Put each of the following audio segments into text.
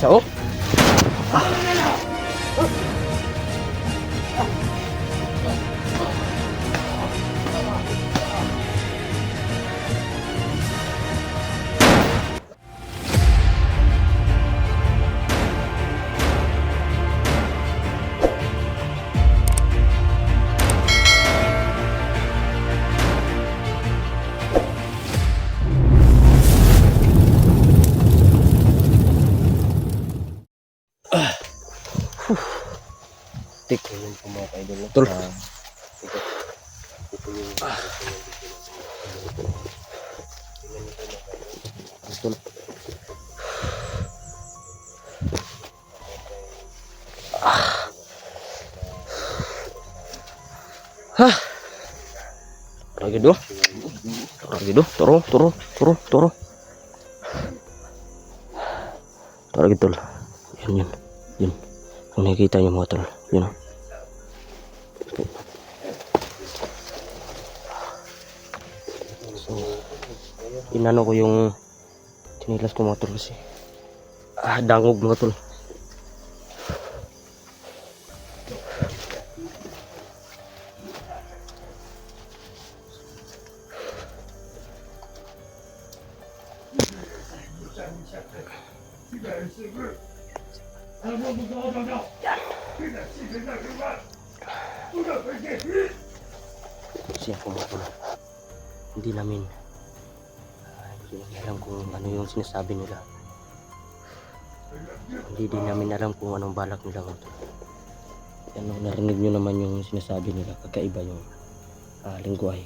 Isa oh. Tik yun po mga kaidol. Tol. Tol. Hah. Ragido. Ragido. Toro. Tara gitu lah. Yun. Kung nakikita niyo mga tol, yun o. So, inano ko yung tinilas ko mga tol kasi dangog mga tol. Siya po mga tol. Hindi namin alam kung ano yung sinasabi nila. Hindi din namin alam kung anong balak nila mga tol. Ano, narinig nyo naman yung sinasabi nila. Kakaiba yung lingwahe.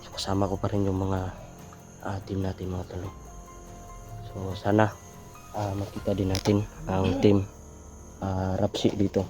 So, kasama ko pa rin yung mga team natin mga tol. So sana makita din natin ang team Rapsi dito.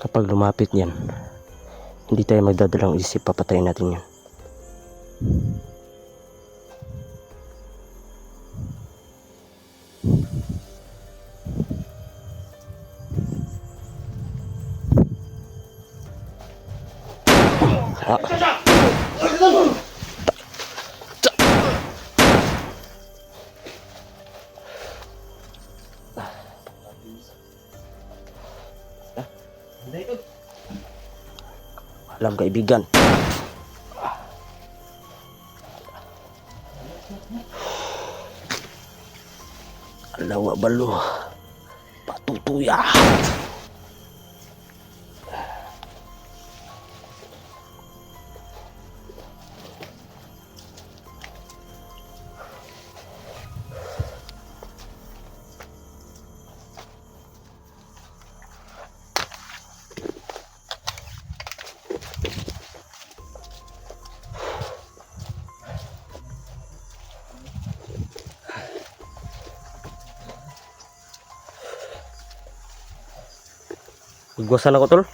Kapag lumapit yan, hindi tayo magdadalang isip, papatayin natin yan. Alam kaibigan. Alawa balo. Patutuya. Igwasan ako tol.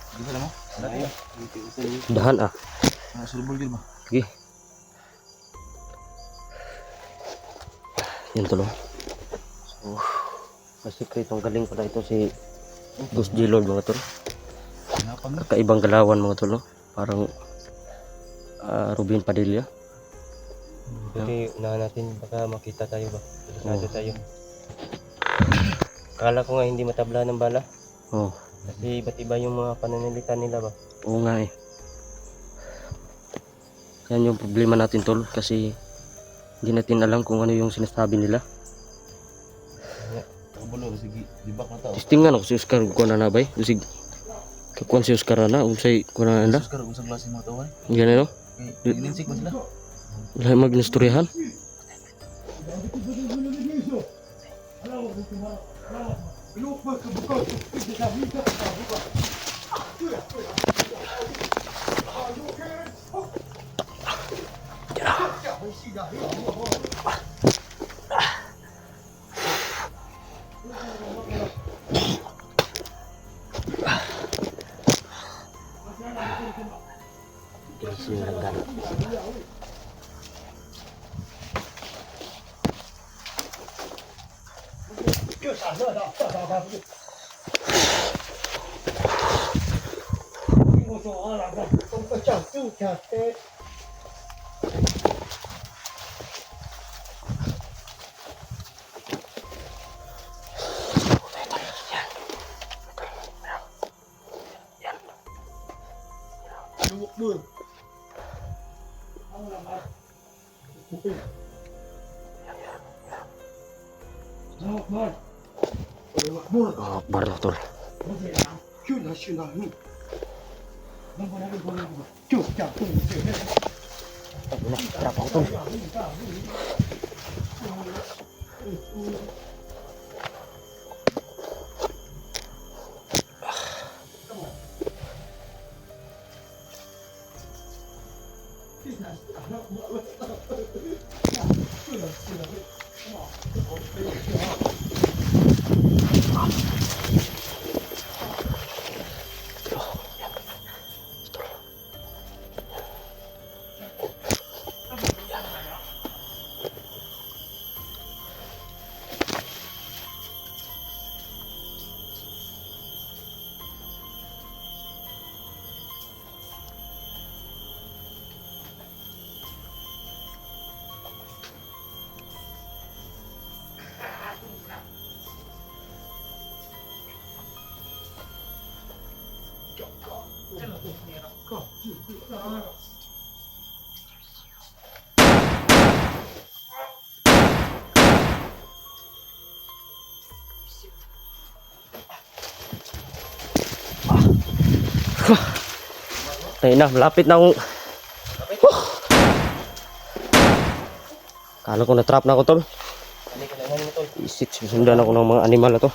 Dahan Sulbol gil ba? Sige. Yan tol. So, masikretong galing pala ito si Boss G-Lord mga tol. Kakaibang galawan mga tol. Parang Rubin Padilla. Jadi unahan natin baka makita tayo ba? Nasa tayo. Akala ko nga hindi matabla ng bala. Oh. Kasi iba't iba yung mga pananalita nila ba? Oo nga eh. Yan yung problema natin tol kasi hindi natin alam kung ano yung sinasabi nila. Testingan ako si Oscar kung na bay. Usig kakuan si Oscar na unsay kun na anda. Oscar unsang klase mo taway? Yan no? Ininsik ba sila? Wala magnastoryahan. Guys, yung langgan. Oh, Akbar na tol. Ayun na, harap ako tol. Ayun na, malapit na akong... Kala ko na-trap na ako tol. Isit, susundan ako ng mga animal na to.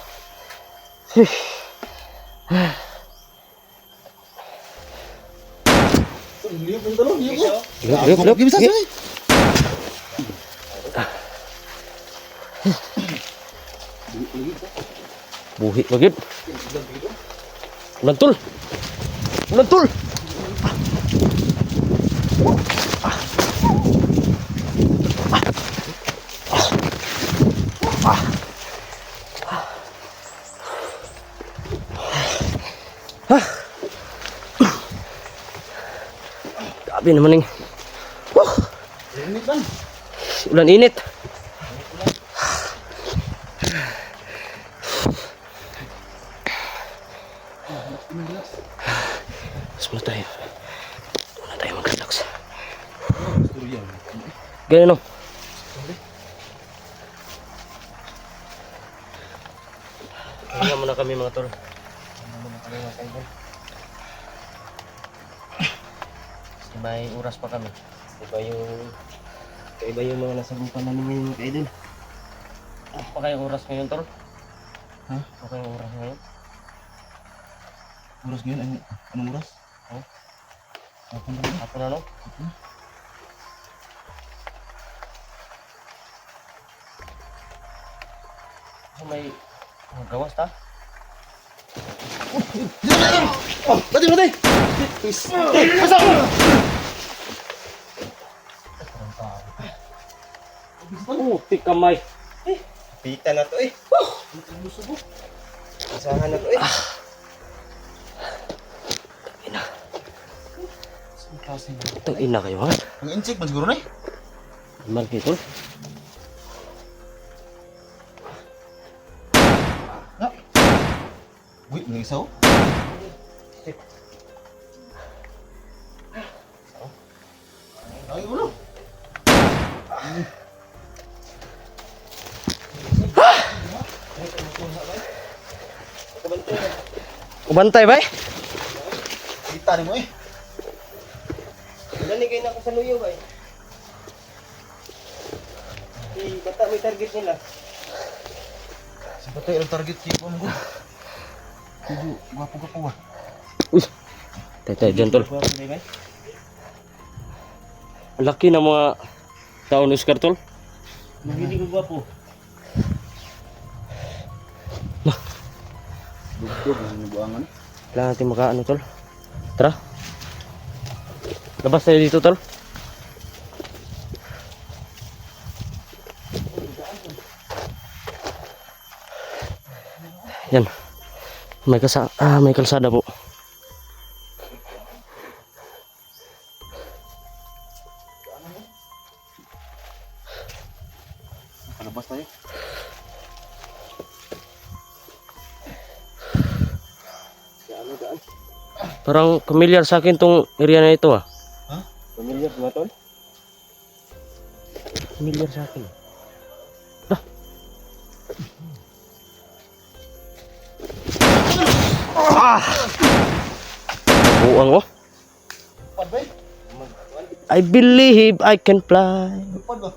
Liop. Buhi bagit. Ulan tol. Grabe naman yung ulan init. Muna tayo. Muna tayo mag-relax. Ganyan no. Kaya muna kami mga tol. May oras pa kami. Iba yung mga nasagupan namin ngayon mga kaidol. Pa kayong oras ngayon tol? Ha? Pa kayong oras ngayon? Oras ngayon? Anong oras? Oh? Hapon na. Hapon na no? So may gawas ta? Batay! Tik kamay. Pita na to eh. Isahan na to eh. Itong ina kayo ha? Ang insik man siguro na eh. Mal kayo tol? Wait, may isa oh. Ay, ulo. Ubantay ba eh? Kita ni mo eh. Naligay na ako sa luyo ba eh? Bata may target nila. Patay ang target kiko mo. Kudu, gwapo-gwapo ba? Uy. Tay dyan tol. Ang laki ng mga tao ni Oscar tol. Hindi ko gwapo. Dugdog ang buangan. Kailangan natin makaano tol. Tara. Labas tayo dito tol. Yan. May kalsada po. Palabas tayo. Parang familiar sa akin tong area na ito ah. Ha? Familiar ba tol? Familiar sa akin. Buang oh. Lupad ba? I believe I can fly. Lupad ba?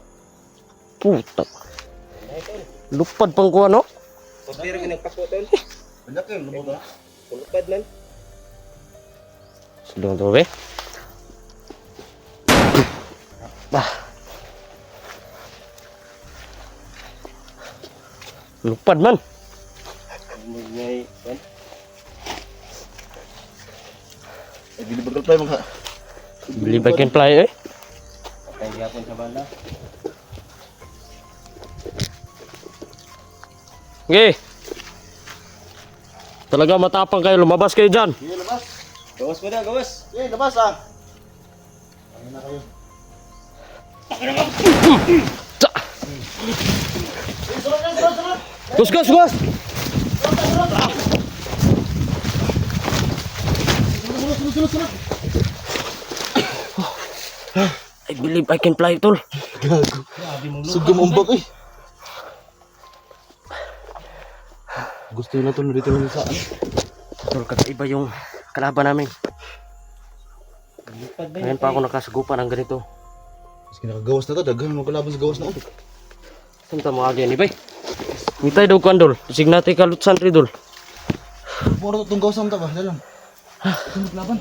Puta. Lupad pang kuha no? Pero ginagpako tol. Wala kayo, lupad ba? Tulupad man. Silong to be. Bah. Lupad man. Magay kan. Ay, bilibagal tayo mga. Believe I can fly eh. Patay gyapon sa banda. Okay. Talaga matapang kayo, lumabas kayo dyan. Sige, labas. Gawas mo na, gawas. Sige, labas ah. Ayun na kayo. Tsa. Gus, gus, gus. I believe I can fly, tol. Gago. Sugam umbak eh. Gusto na tol dito lang saan. Tol, kakaiba yung kalaban namin. Lupad ba? Ngayon pa ako nakasagupan ng ganito. Mas kinakagawas na to, daghan mo kalaban sa gawas na. Saan ta mga agyan, ibay? Mitay daw kan, dol. Isig natin kalutsan rin, dol. Puro itong gawas na ba? Dalam. Itong laban.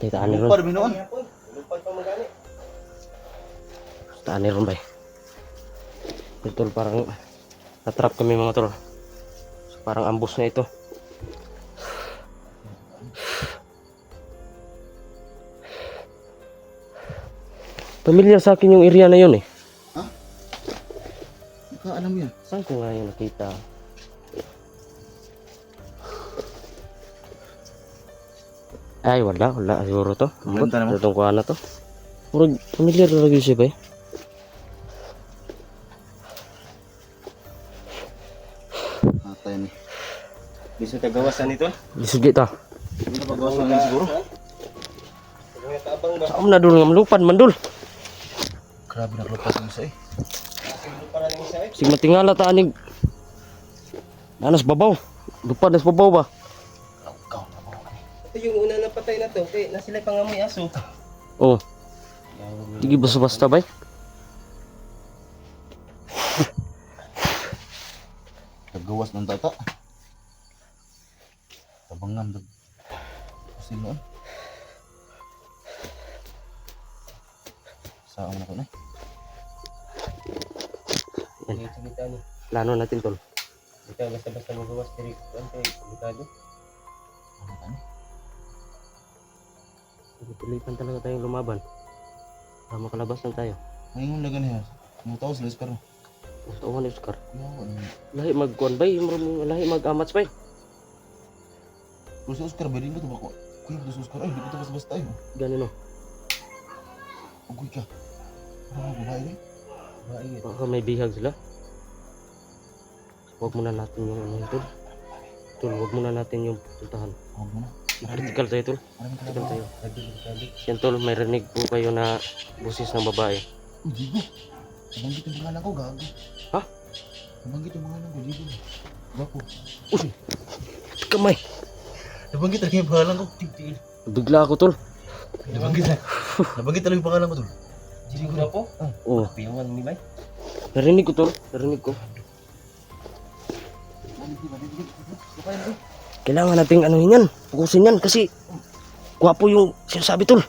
Taan ni ron. Lupad binoon. Lupad pa magani. Taan ni ron, bay. Tol, parang natrap kami mga tol. So, parang ambus na ito. Familiar sa akin yung area na yun eh. Alam mo yan. Saan ko nga yung nakita? Ay, wala siguro to. Benta naman. Itong kuha na to. Murag familiar na lagi siya ba eh? Atay ni. Biso ta gawasan ito. Isugi ta. Hindi na pagawas na lang siguro. Mga tabang ba? Saan na dul nga malupad man dul. Grabe na kalupad yung isa eh. Para lang siya eh. Sig matingala ta anig. Nanas babaw. Lupad nas babaw ba? Lawgaw na ba? Ito yung una na patay na to. Kaya na sila pangamoy aso. Oh. Sige basta-basta bay. Naggawas ng tata. Tabangam dag. Sino? Saan na ko na? Yan. Kita ni. Plano natin tol. Ikaw basta-basta magawas diri. Ano delikado? Ano ka ni? Pilipan talaga tayong lumaban. Para makalabas lang tayo. Ngayon lagan niya. Mga tao sila iskaro. Gusto ko ni Oscar. Yawa na. Lahi magkuan bay, lahi mag-amats bay. Kung si Oscar, ba din ko ito ba ko? Kuya, ito si Oscar. Ay, hindi ko ito basta-basta tayo. Ganun oh. Ugoy ka. Ano mga babae rin? Baik. Baka may bihag sila. Huwag muna natin yung ano tol. Tol, huwag muna natin yung puntahan. Huwag mo na. Critical tayo tol. Maraming Critical kalaban. tayo. Delikado. Yan tol, may rinig po kayo na busis ng babae. Uy, Jigo. Nabanggit yung pangalan ko, gago. Ha? Nabanggit yung pangalan ko, Jigo. Gago. Uy! Kamay! Nabanggit talaga yung pangalan ko. Tigil. Bigla ako tol. Nabanggit na. Nabanggit talaga yung pangalan ko, tol. Jigo na po. Oh. Piyawan ni bay. Narinig ko tol, narinig ko. Kailangan nating anuhin yan, pukusin yan kasi gwapo yung sinasabi tol.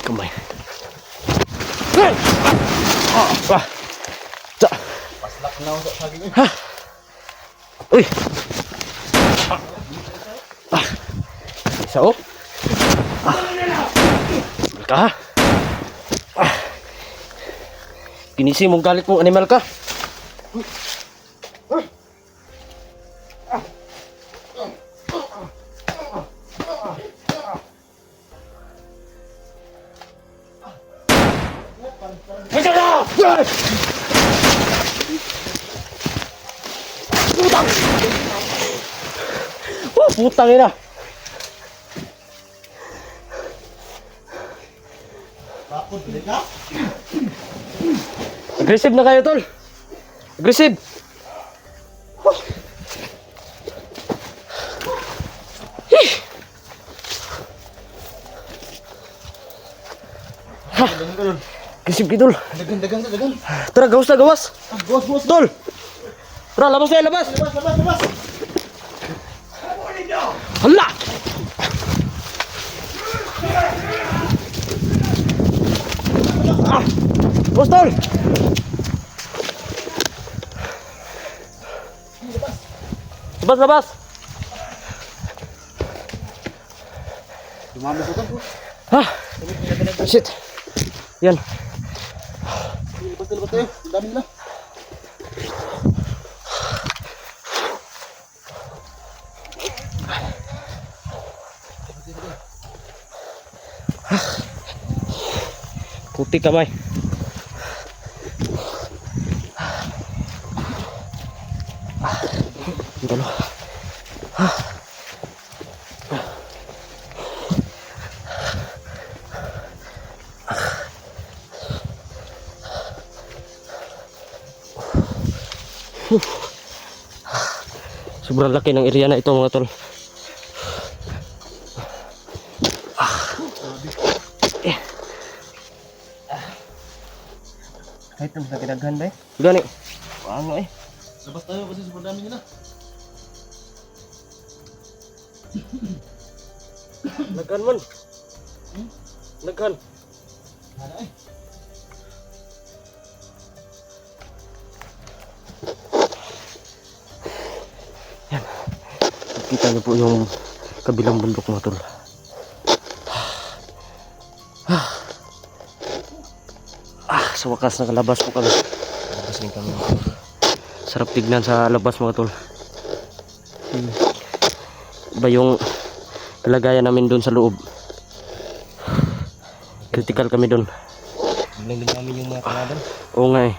Kamay. Hey! Ah! Sa! Paslak na ako sa saging. Ha! Uy! Isa oh! Ka! Kinisi mong galit mong animal ka! Putang! Oh, putang ina! Bakod, balik ka? Aggressive na kayo, tol! Aggressive! Oh. Hih! Ha! Aggressive kayo, tol! Dagan. Tara, gawas na, gawas! Gawas. Tol! Tara, labas na, labas! Labas. Hala! Ah! Bos, tol! Labas! Dumami ko to. Ha! Shit! Yan. Labas tayo. Ang dami nila. Puti kamay. Dalo. Sobrang laki ng area na ito mga tol. Kahit ang sa kinaghan ba eh. Gani. Ano eh. Labas tayo kasi sobrang dami nila. Naghan man. Naghan. Hala eh. Kita niyo po yung kabilang bundok mga tol. Sa wakas nakalabas po kami. Labas rin kami. Sarap tignan sa labas mga tol. Iba yung kalagayan namin doon sa loob. Critical kami doon. Biglang din namin yung mga kalaban. Oo nga eh.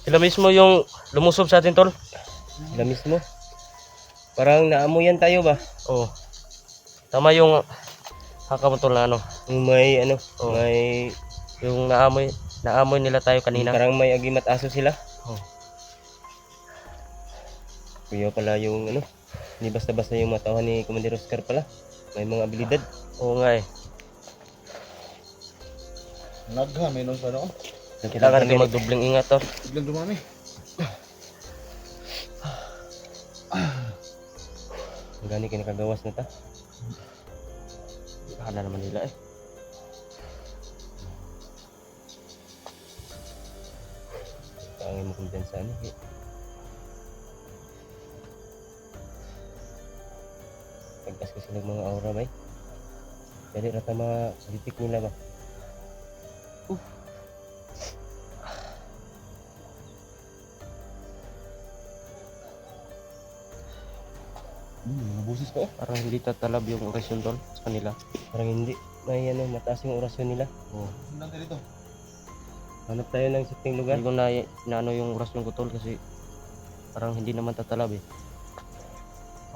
Sila mismo yung lumusob sa atin tol. Sila mismo. Parang naamoyan tayo ba? Oo. Tama yung haka mo tol na ano. Yung may ano, Oo. may Yung naamoy nila tayo kanina. parang may agimat aso sila. Oo. Kuya pala yung ano, hindi basta-basta yung matawan ni Commander Oscar pala. May mga abilidad. Oo nga eh. Nagha, may nung ano. Kailangan natin magdubling ingat tol. Biglang dumami. Ang gani kinakagawas na ta. Akala naman nila eh. Pangin mo kung dyan sa ano. Pagkas kasi ng mga aura ba eh. Dali rata mga politik nila ba. Mga boses pa oh. Parang hindi tatalab yung orasyon tol sa kanila. Parang hindi. May ano, mataas yung orasyon nila. Oh. Sundan tayo dito. Hanap tayo ng sitting lugar. Hindi ko inaano yung orasyon ko tol kasi parang hindi naman tatalab eh.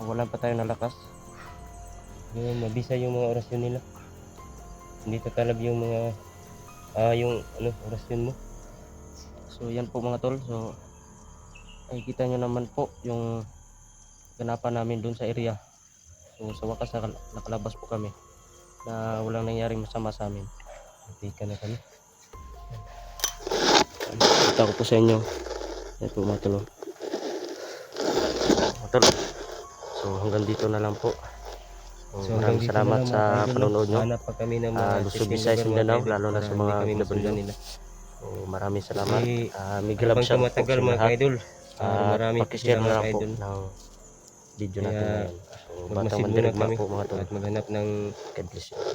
Wala pa tayo nalakas. Yung mabisa yung mga orasyon nila. Hindi tatalab yung mga yung ano, orasyon mo. So yan po mga tol. So nakikita nyo naman po yung ganapan namin dun sa area. So sa wakas nakalabas po kami na walang nangyaring masama sa amin. Natika na kami. Kita ko po sa inyo. Yan po mga tol. Mga tol. So hanggang dito na lang po. So, maraming dito salamat na lang, sa mga idol, no? panonood nyo. Hanap pa kami ng mga Luzon, sitting Visayas, lugar, mga Mindanao, idol, lalo na para sa hindi mga kami OFW. masundan nila. So maraming salamat. Eh, Miguel habang Absal po tumatagal sa mga lahat. idol, maraming Pakishare na lang mga po idol. ng video Kaya, natin ngayon. So batang magmasid muna mandirigma kami po mga tol. at maghanap ng God bless you.